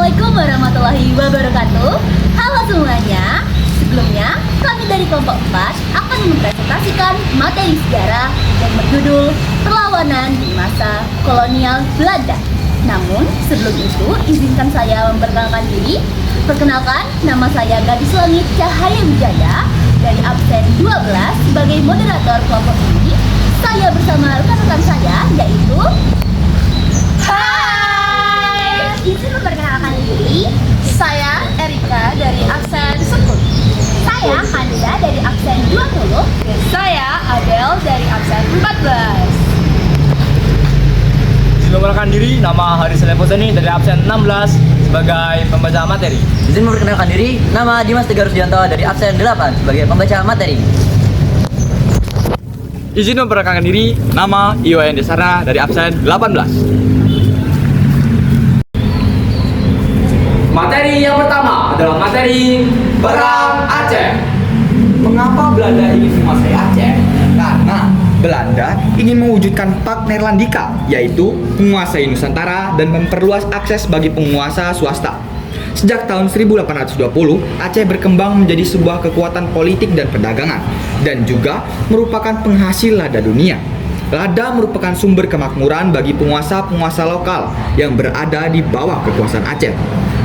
Assalamualaikum warahmatullahi wabarakatuh. Halo semuanya. Sebelumnya, kami dari kelompok 4 akan mempresentasikan materi sejarah yang berjudul Perlawanan di Masa Kolonial Belanda. Namun, sebelum itu, izinkan saya memperkenalkan diri. Perkenalkan, nama saya Gadis Langit Cahaya Wijaya dari absen 12 sebagai moderator kelompok ini. Saya bersama rekan-rekan saya, yaitu Izin memperkenalkan diri. Saya Erika dari absen 10. Saya Hanza dari absen 20. Saya Adel dari absen 14. Memperkenalkan diri, nama Haris Levoseni dari absen 16 sebagai pembaca materi. Izin memperkenalkan diri, nama Dimas Tegar Rusdianto dari absen 8 sebagai pembaca materi. Izin memperkenalkan diri, nama Iwayan Desarna dari absen 18. Materi yang pertama adalah materi Perang Aceh. Mengapa Belanda ingin menguasai Aceh? Karena Belanda ingin mewujudkan Pak Neerlandika, yaitu menguasai Nusantara dan memperluas akses bagi penguasa swasta. Sejak tahun 1820, Aceh berkembang menjadi sebuah kekuatan politik dan perdagangan, dan juga merupakan penghasil lada dunia. Lada merupakan sumber kemakmuran bagi penguasa-penguasa lokal yang berada di bawah kekuasaan Aceh.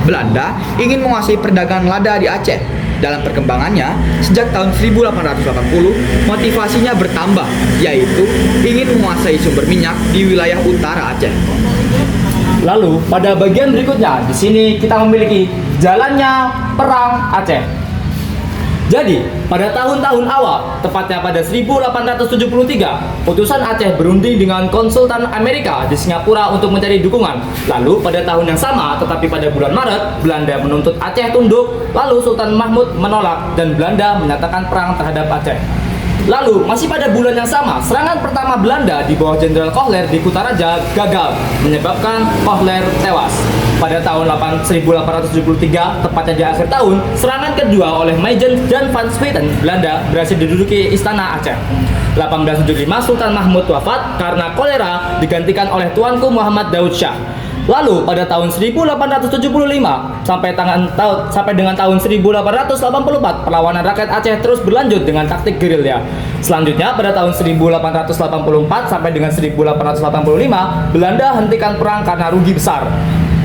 Belanda ingin menguasai perdagangan lada di Aceh. Dalam perkembangannya, sejak tahun 1880, motivasinya bertambah, yaitu ingin menguasai sumber minyak di wilayah utara Aceh. Lalu pada bagian berikutnya, di sini kita memiliki jalannya Perang Aceh. Jadi, pada tahun-tahun awal, tepatnya pada 1873, utusan Aceh berunding dengan konsultan Amerika di Singapura untuk mencari dukungan. Lalu, pada tahun yang sama, tetapi pada bulan Maret, Belanda menuntut Aceh tunduk, lalu Sultan Mahmud menolak, dan Belanda menyatakan perang terhadap Aceh. Lalu, masih pada bulan yang sama, serangan pertama Belanda di bawah Jenderal Kohler di Kutaraja gagal, menyebabkan Kohler tewas. Pada tahun 1873, tepatnya di akhir tahun, serangan kedua oleh Majen Jan van Swieten, Belanda berhasil diduduki Istana Aceh. 1875, Sultan Mahmud wafat karena kolera, digantikan oleh Tuanku Muhammad Daud Shah. Lalu pada tahun 1875 sampai dengan tahun 1884, perlawanan rakyat Aceh terus berlanjut dengan taktik gerilya. Selanjutnya pada tahun 1884 sampai dengan 1885, Belanda hentikan perang karena rugi besar.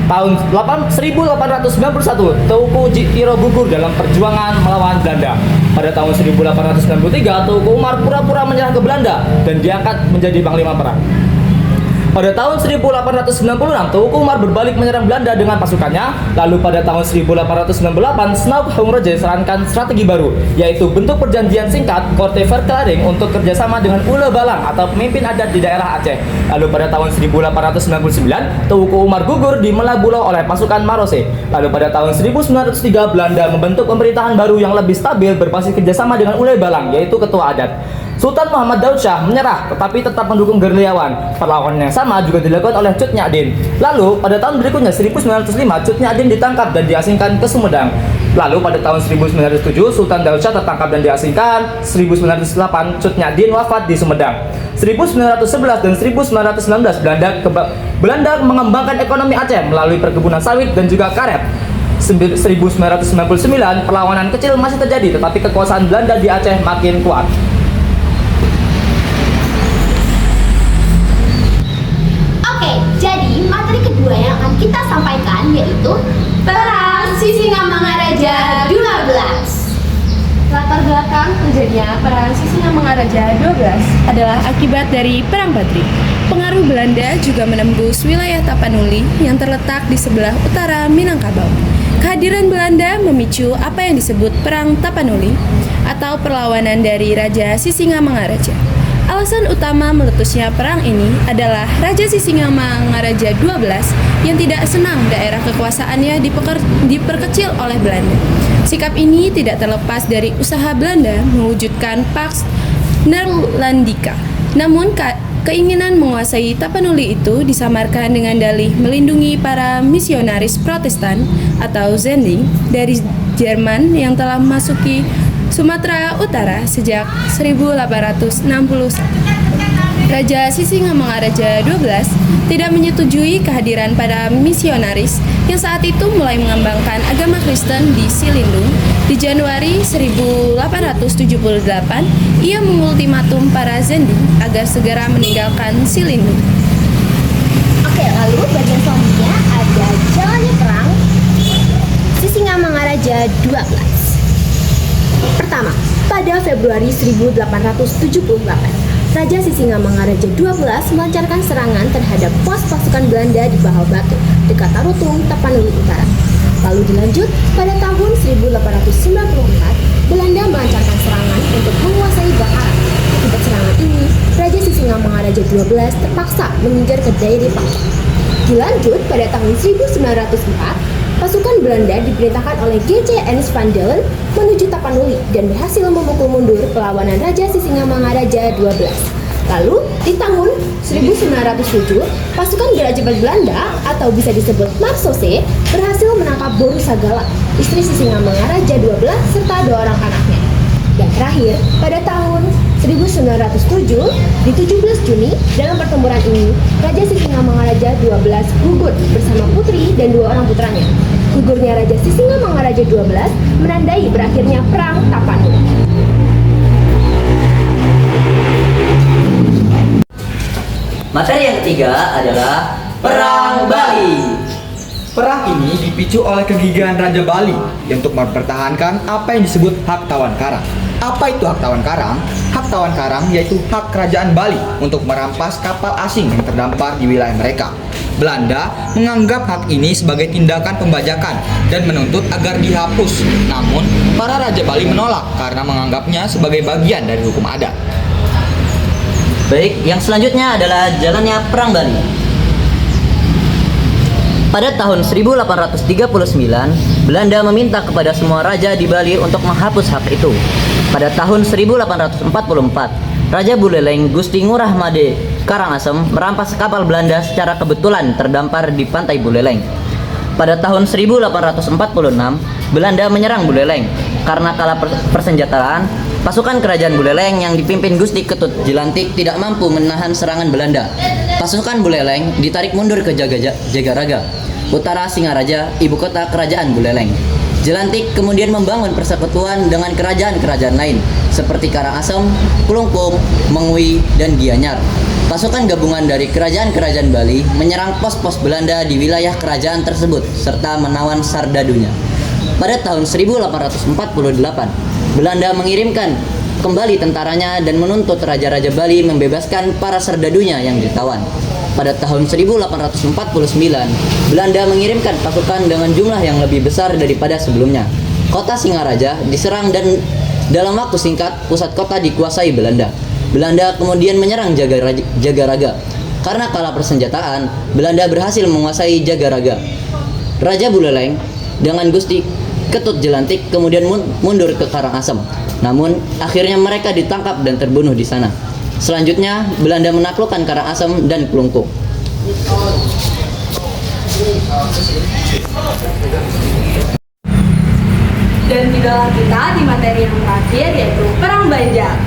Tahun 1891, Teuku Iro gugur dalam perjuangan melawan Belanda. Pada tahun 1893, Teuku Umar pura-pura menyerah ke Belanda dan diangkat menjadi panglima perang. Pada tahun 1896, Teuku Umar berbalik menyerang Belanda dengan pasukannya. Lalu pada tahun 1898, Snauk Hongreje sarankan strategi baru, yaitu bentuk perjanjian singkat Korte Verklaring untuk kerjasama dengan Ule Balang atau pemimpin adat di daerah Aceh. Lalu pada tahun 1899, Teuku Umar gugur di Melabulo oleh pasukan Marose. Lalu pada tahun 1903, Belanda membentuk pemerintahan baru yang lebih stabil berbasis kerjasama dengan Ule Balang, yaitu ketua adat. Sultan Muhammad Daud Shah menyerah tetapi tetap mendukung gerilyawan. Perlawanan yang sama juga dilakukan oleh Cut Nyak Dien. Lalu pada tahun berikutnya 1905, Cut Nyak Dien ditangkap dan diasingkan ke Sumedang. Lalu pada tahun 1907, Sultan Daud Shah tertangkap dan diasingkan. 1908, Cut Nyak Dien wafat di Sumedang. 1911 dan 1919, Belanda mengembangkan ekonomi Aceh melalui perkebunan sawit dan juga karet. 1999, perlawanan kecil masih terjadi tetapi kekuasaan Belanda di Aceh makin kuat. Jadi materi kedua yang akan kita sampaikan yaitu Perang Sisingamangaraja 12. Latar belakang terjadinya Perang Sisingamangaraja 12 adalah akibat dari Perang Badri. Pengaruh Belanda juga menembus wilayah Tapanuli yang terletak di sebelah utara Minangkabau. Kehadiran Belanda memicu apa yang disebut Perang Tapanuli atau perlawanan dari Raja Sisingamangaraja. Alasan utama meletusnya perang ini adalah Raja Sisingamangaraja 12 yang tidak senang daerah kekuasaannya diperkecil oleh Belanda. Sikap ini tidak terlepas dari usaha Belanda mewujudkan Pax Neerlandika. Namun keinginan menguasai Tapanuli itu disamarkan dengan dalih melindungi para misionaris Protestan atau Zending dari Jerman yang telah memasuki Sumatera Utara sejak 1861. Raja Sisingamangaraja XII tidak menyetujui kehadiran para misionaris yang saat itu mulai mengembangkan agama Kristen di Silindung. Di Januari 1878, ia mengultimatum para Zendu agar segera meninggalkan Silindung. Oke, lalu bagian selanjutnya ada jalannya perang Sisingamangaraja XII. Pertama, pada Februari 1878, Raja Sisingamangaraja XII melancarkan serangan terhadap pos pasukan Belanda di Bahal Batu, dekat Tarutung, Tapanuli Utara. Lalu dilanjut, pada tahun 1894, Belanda melancarkan serangan untuk menguasai Bakaran. Akibat serangan ini, Raja Sisingamangaraja XII terpaksa menyingkir ke daerah Pangkep. Dilanjut, pada tahun 1904, pasukan Belanda diperintahkan oleh G.C. Ernst van Dalen menuju Tapanuli dan berhasil memukul mundur perlawanan Raja Sisingamangaraja XII. Lalu, di tahun 1907, pasukan Gerajepan Belanda atau bisa disebut Marsose berhasil menangkap Boru Sagala, istri Sisingamangaraja XII serta 2 orang anaknya. Dan terakhir, pada tahun 1907, di 17 Juni, dalam pertempuran ini, Raja Sisingamangaraja XII gugur bersama putri dan 2 orang putranya. Gugurnya Raja Sisingamangaraja XII menandai berakhirnya Perang Tapanuli. Materi yang ketiga adalah Perang Bali. Perang ini dipicu oleh kegigihan Raja Bali untuk mempertahankan apa yang disebut hak tawan karang. Apa itu hak tawan karang? Hak tawan karang yaitu hak kerajaan Bali untuk merampas kapal asing yang terdampar di wilayah mereka. Belanda menganggap hak ini sebagai tindakan pembajakan dan menuntut agar dihapus. Namun, para Raja Bali menolak karena menganggapnya sebagai bagian dari hukum adat. Baik, yang selanjutnya adalah jalannya Perang Bali. Pada tahun 1839, Belanda meminta kepada semua raja di Bali untuk menghapus hak itu. Pada tahun 1844, Raja Buleleng Gusti Ngurah Made Karangasem merampas kapal Belanda secara kebetulan terdampar di pantai Buleleng. Pada tahun 1846, Belanda menyerang Buleleng. Karena kalah persenjataan, pasukan kerajaan Buleleng yang dipimpin Gusti Ketut Jelantik tidak mampu menahan serangan Belanda. Pasukan Buleleng ditarik mundur ke Jagaraga, utara Singaraja, ibu kota kerajaan Buleleng. Jelantik kemudian membangun persekutuan dengan kerajaan-kerajaan lain seperti Karangasem, Klungkung, Mengwi, dan Gianyar. Pasukan gabungan dari kerajaan-kerajaan Bali menyerang pos-pos Belanda di wilayah kerajaan tersebut serta menawan sardadunya. Pada tahun 1848, Belanda mengirimkan kembali tentaranya dan menuntut raja-raja Bali membebaskan para sardadunya yang ditawan. Pada tahun 1849, Belanda mengirimkan pasukan dengan jumlah yang lebih besar daripada sebelumnya. Kota Singaraja diserang dan dalam waktu singkat pusat kota dikuasai Belanda. Belanda kemudian menyerang Jagaraga. Karena kalah persenjataan, Belanda berhasil menguasai Jagaraga. Raja Buleleng dengan Gusti Ketut Jelantik kemudian mundur ke Karangasem. Namun akhirnya mereka ditangkap dan terbunuh di sana. Selanjutnya, Belanda menaklukkan Karangasem dan Klungkung. Dan tidaklah kita di materi yang terakhir yaitu Perang Banjar.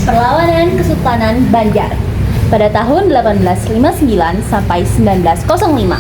Perlawanan Kesultanan Banjar pada tahun 1859 sampai 1905.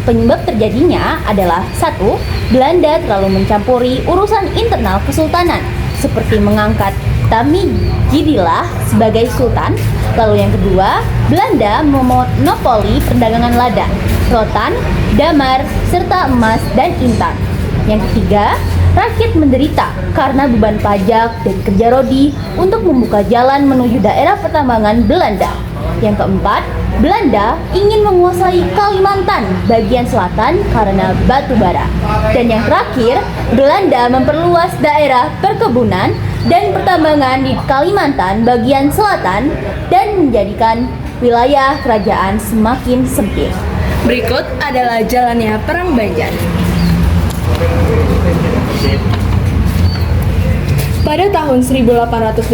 Penyebab terjadinya adalah 1. Belanda terlalu mencampuri urusan internal kesultanan seperti mengangkat Tamijidillah sebagai sultan. Lalu yang kedua, Belanda memonopoli perdagangan lada, rotan, damar, serta emas dan intan. Yang ketiga, rakyat menderita karena beban pajak dan kerja rodi untuk membuka jalan menuju daerah pertambangan Belanda. Yang keempat, Belanda ingin menguasai Kalimantan bagian selatan karena batu bara. Dan yang terakhir, Belanda memperluas daerah perkebunan dan pertambangan di Kalimantan bagian selatan dan menjadikan wilayah kerajaan semakin sempit. Berikut adalah jalannya Perang Banjar. Pada tahun 1856,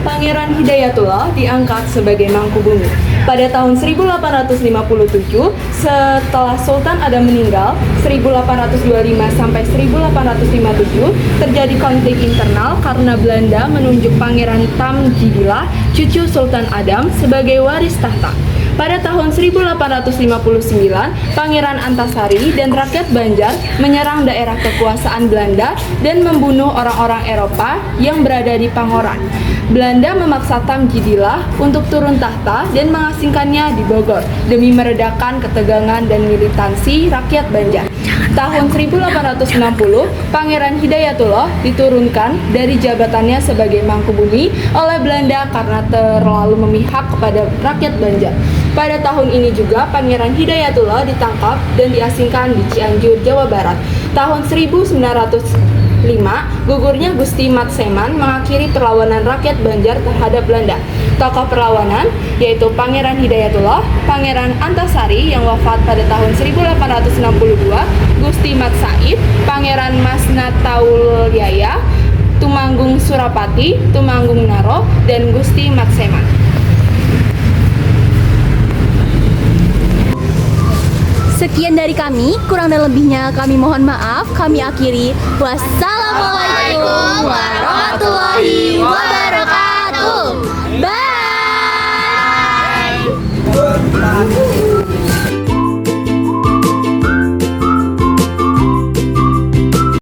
Pangeran Hidayatullah diangkat sebagai Mangkubumi. Pada tahun 1857, setelah Sultan Adam meninggal, 1825 sampai 1857, terjadi konflik internal karena Belanda menunjuk Pangeran Tamjidillah, cucu Sultan Adam, sebagai waris tahta. Pada tahun 1859, Pangeran Antasari dan rakyat Banjar menyerang daerah kekuasaan Belanda dan membunuh orang-orang Eropa yang berada di Pangoran. Belanda memaksa Tamjidillah untuk turun tahta dan mengasingkannya di Bogor demi meredakan ketegangan dan militansi rakyat Banjar. Tahun 1860, Pangeran Hidayatullah diturunkan dari jabatannya sebagai Mangkubumi oleh Belanda karena terlalu memihak kepada rakyat Banjar. Pada tahun ini juga Pangeran Hidayatullah ditangkap dan diasingkan di Cianjur, Jawa Barat. Tahun 1905, gugurnya Gusti Mat Seman mengakhiri perlawanan rakyat Banjar terhadap Belanda. Tokoh perlawanan yaitu Pangeran Hidayatullah, Pangeran Antasari yang wafat pada tahun 1862, Gusti Mat Said, Pangeran Masnataul Yaya, Tumanggung Surapati, Tumanggung Naro, dan Gusti Mat Seman. Sekian dari kami, kurang dan lebihnya kami mohon maaf. Kami akhiri. Wassalamualaikum warahmatullahi wabarakatuh.